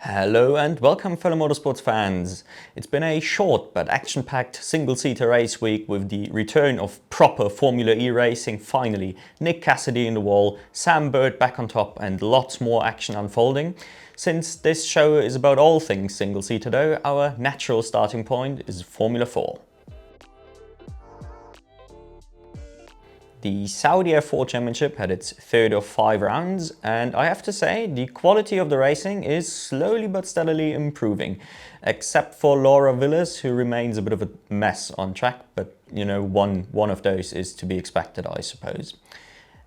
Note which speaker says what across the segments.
Speaker 1: Hello and welcome fellow motorsports fans. It's been a short but action-packed single-seater race week with the return of proper Formula E racing finally. Nick Cassidy in the wall, Sam Bird back on top and lots more action unfolding. Since this show is about all things single-seater though, our natural starting point is Formula 4. The Saudi F4 Championship had its third of 5 rounds, and I have to say the quality of the racing is slowly but steadily improving, except for Laura Villas, who remains a bit of a mess on track, but you know, one of those is to be expected, I suppose.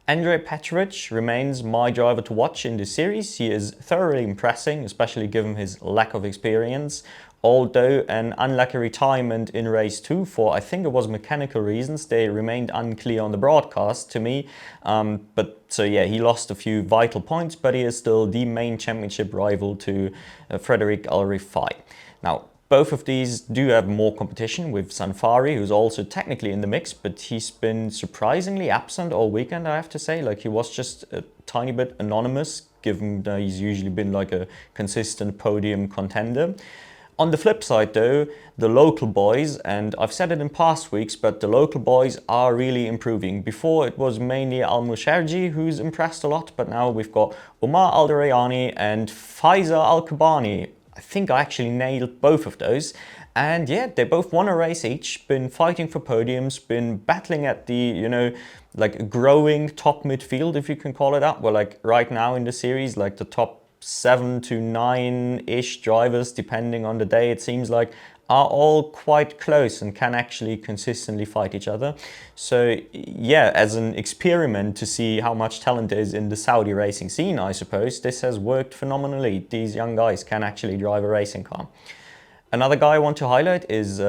Speaker 1: Andrej Petrovic remains my driver to watch in this series. He is thoroughly impressing, especially given his lack of experience. Although an unlucky retirement in race 2 for, I think it was mechanical reasons, they remained unclear on the broadcast to me. So he lost a few vital points, but he is still the main championship rival to Frédéric Alrifai. Now, both of these do have more competition with Sanfari, who's also technically in the mix, but he's been surprisingly absent all weekend, I have to say. Like, he was just a tiny bit anonymous, given that he's usually been like a consistent podium contender. On the flip side though, the local boys, and I've said it in past weeks, but the local boys are really improving. Before it was mainly Al-Musherji who's impressed a lot, but now we've got Omar Alderayani and Faiza Al-Kabani. I think I actually nailed both of those. And yeah, they both won a race each, been fighting for podiums, been battling at the, like growing top midfield, if you can call it that. Well, like right now in the series, like the top 7 to 9-ish drivers, depending on the day, it seems like, are all quite close and can actually consistently fight each other. So yeah, as an experiment to see how much talent there is in the Saudi racing scene, I suppose, this has worked phenomenally. These young guys can actually drive a racing car. Another guy I want to highlight is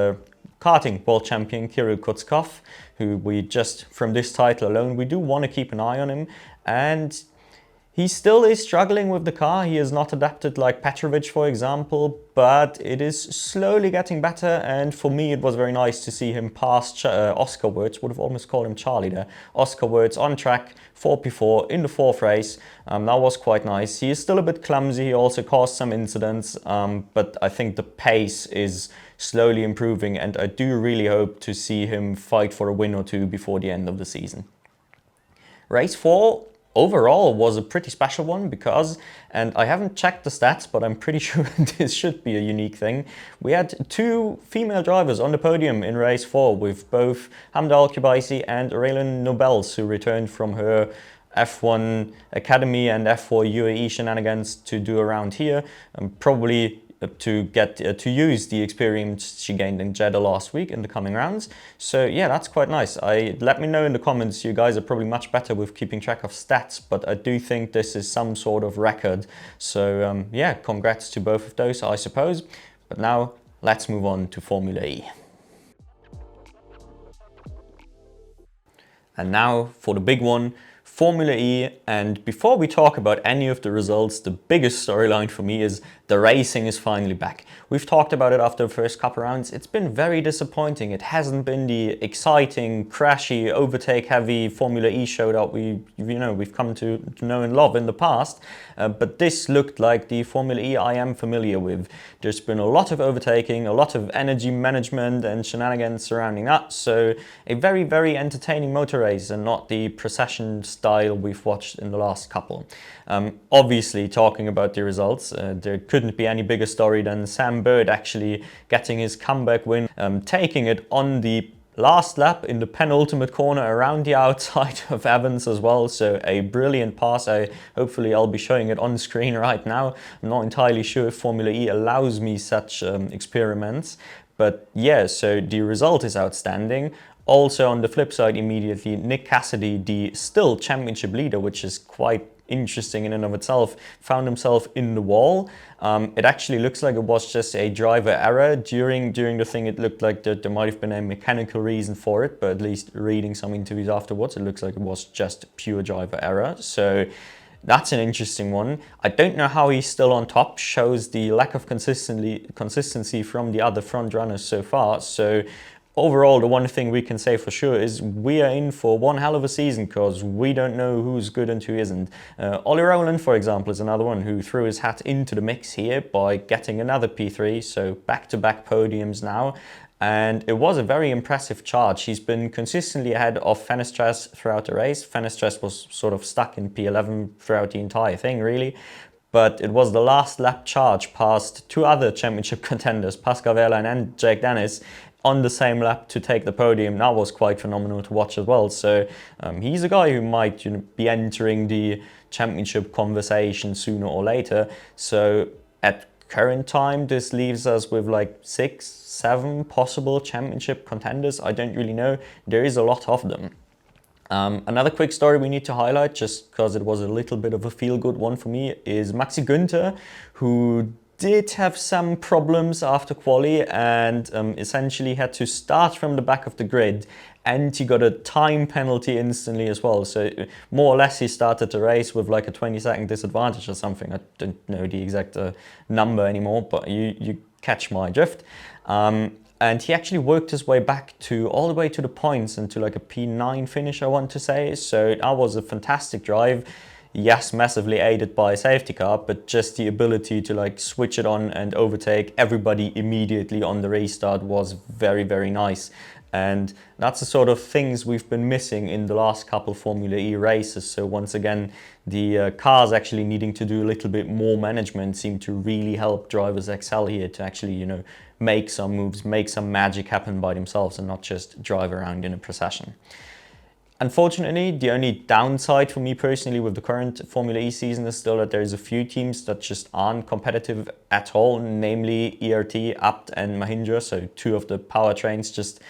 Speaker 1: karting world champion Kirill Kutzkov, who we just, from this title alone, we do want to keep an eye on him. And he still is struggling with the car. He has not adapted like Petrovic, for example, but it is slowly getting better. And for me, it was very nice to see him pass Oscar Wirtz. Would have almost called him Charlie there. Oscar Wirtz on track, 4P4 in the 4th race. That was quite nice. He is still a bit clumsy. He also caused some incidents, but I think the pace is slowly improving. And I do really hope to see him fight for a win or two before the end of the season. Race 4. Overall was a pretty special one because, and I haven't checked the stats, but I'm pretty sure this should be a unique thing. We had 2 female drivers on the podium in race 4 with both Hamda Al-Kubaisi and Aurélien Nobels, who returned from her F1 Academy and F4 UAE shenanigans to do around here, probably to get to use the experience she gained in Jeddah last week in the coming rounds. So yeah, that's quite nice. Let me know in the comments. You guys are probably much better with keeping track of stats, but I do think this is some sort of record. So yeah, congrats to both of those, I suppose. But now let's move on to Formula E. And now for the big one, Formula E. And before we talk about any of the results, the biggest storyline for me is the racing is finally back. We've talked about it after the first couple rounds. It's been very disappointing. It hasn't been the exciting, crashy, overtake-heavy Formula E show that we've come to know and love in the past. But this looked like the Formula E I am familiar with. There's been a lot of overtaking, a lot of energy management and shenanigans surrounding that. So a very, very entertaining motor race and not the procession style we've watched in the last couple. Obviously, talking about the results, there couldn't be any bigger story than Sam Bird actually getting his comeback win, taking it on the last lap in the penultimate corner around the outside of Evans as well. So a brilliant pass. Hopefully I'll be showing it on screen right now. I'm not entirely sure if Formula E allows me such experiments. But yeah, so the result is outstanding. Also on the flip side immediately, Nick Cassidy, the still championship leader, which is quite interesting in and of itself, found himself in the wall. It actually looks like it was just a driver error. During the thing, it looked like there might have been a mechanical reason for it, but at least reading some interviews afterwards, it looks like it was just pure driver error. So that's an interesting one. I don't know how he's still on top, shows the lack of consistency from the other front runners so far. So overall, the one thing we can say for sure is we are in for one hell of a season, because we don't know who's good and who isn't. Ollie Rowland, for example, is another one who threw his hat into the mix here by getting another P3, so back-to-back podiums now. And it was a very impressive charge. He's been consistently ahead of Fenestress throughout the race. Fenestress was sort of stuck in P11 throughout the entire thing, really. But it was the last lap charge past two other championship contenders, Pascal Wehrlein and Jake Dennis, on the same lap to take the podium. That was quite phenomenal to watch as well. So he's a guy who might be entering the championship conversation sooner or later. So at current time, this leaves us with like 6, 7 possible championship contenders. I don't really know. There is a lot of them. Another quick story we need to highlight, just because it was a little bit of a feel-good one for me, is Maxi Günther, who did have some problems after quali and essentially had to start from the back of the grid, and he got a time penalty instantly as well. So more or less he started the race with like a 20-second disadvantage or something. I don't know the exact number anymore, but you catch my drift. And he actually worked his way back all the way to the points and to like a P9 finish, I want to say. So that was a fantastic drive. Yes, massively aided by a safety car, but just the ability to like switch it on and overtake everybody immediately on the restart was very, very nice. And that's the sort of things we've been missing in the last couple Formula E races. So once again, the cars actually needing to do a little bit more management seem to really help drivers excel here to actually, make some moves, make some magic happen by themselves and not just drive around in a procession. Unfortunately, the only downside for me personally with the current Formula E season is still that there's a few teams that just aren't competitive at all, namely ERT, Abt and Mahindra. So two of the powertrains just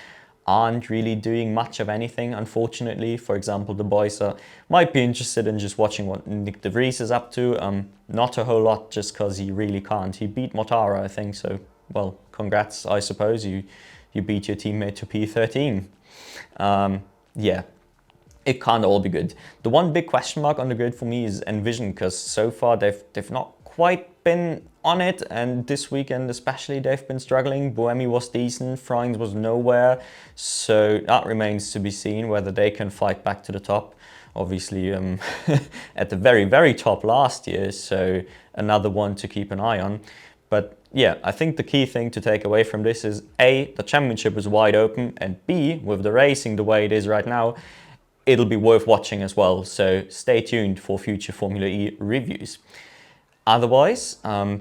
Speaker 1: aren't really doing much of anything, unfortunately. For example, the boys might be interested in just watching what Nick De Vries is up to. Not a whole lot, just because he really can't. He beat Mortara, I think, so, well, congrats, I suppose. You beat your teammate to P13. Yeah. It can't all be good. The one big question mark on the grid for me is Envision, because so far they've not quite been on it, and this weekend especially they've been struggling. Buemi was decent, Freins was nowhere, so that remains to be seen whether they can fight back to the top. Obviously at the very, very top last year, so another one to keep an eye on. But yeah, I think the key thing to take away from this is A, the championship is wide open, and B, with the racing the way it is right now, it'll be worth watching as well, so stay tuned for future Formula E reviews. Otherwise,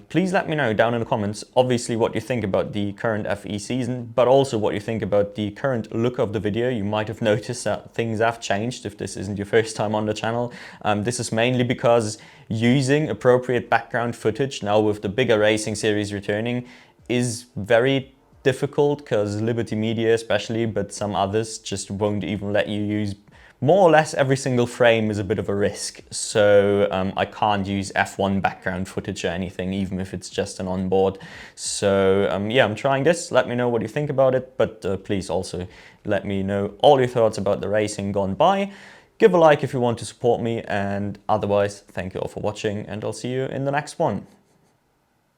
Speaker 1: please let me know down in the comments, obviously, what you think about the current FE season, but also what you think about the current look of the video. You might have noticed that things have changed if this isn't your first time on the channel. This is mainly because using appropriate background footage now with the bigger racing series returning is very difficult, because Liberty Media especially, but some others just won't even let you use more or less every single frame is a bit of a risk. So I can't use F1 background footage or anything, even if it's just an onboard. So yeah, I'm trying this. Let me know what you think about it, but please also let me know all your thoughts about the racing gone by. Give a like if you want to support me, and otherwise, thank you all for watching, and I'll see you in the next one.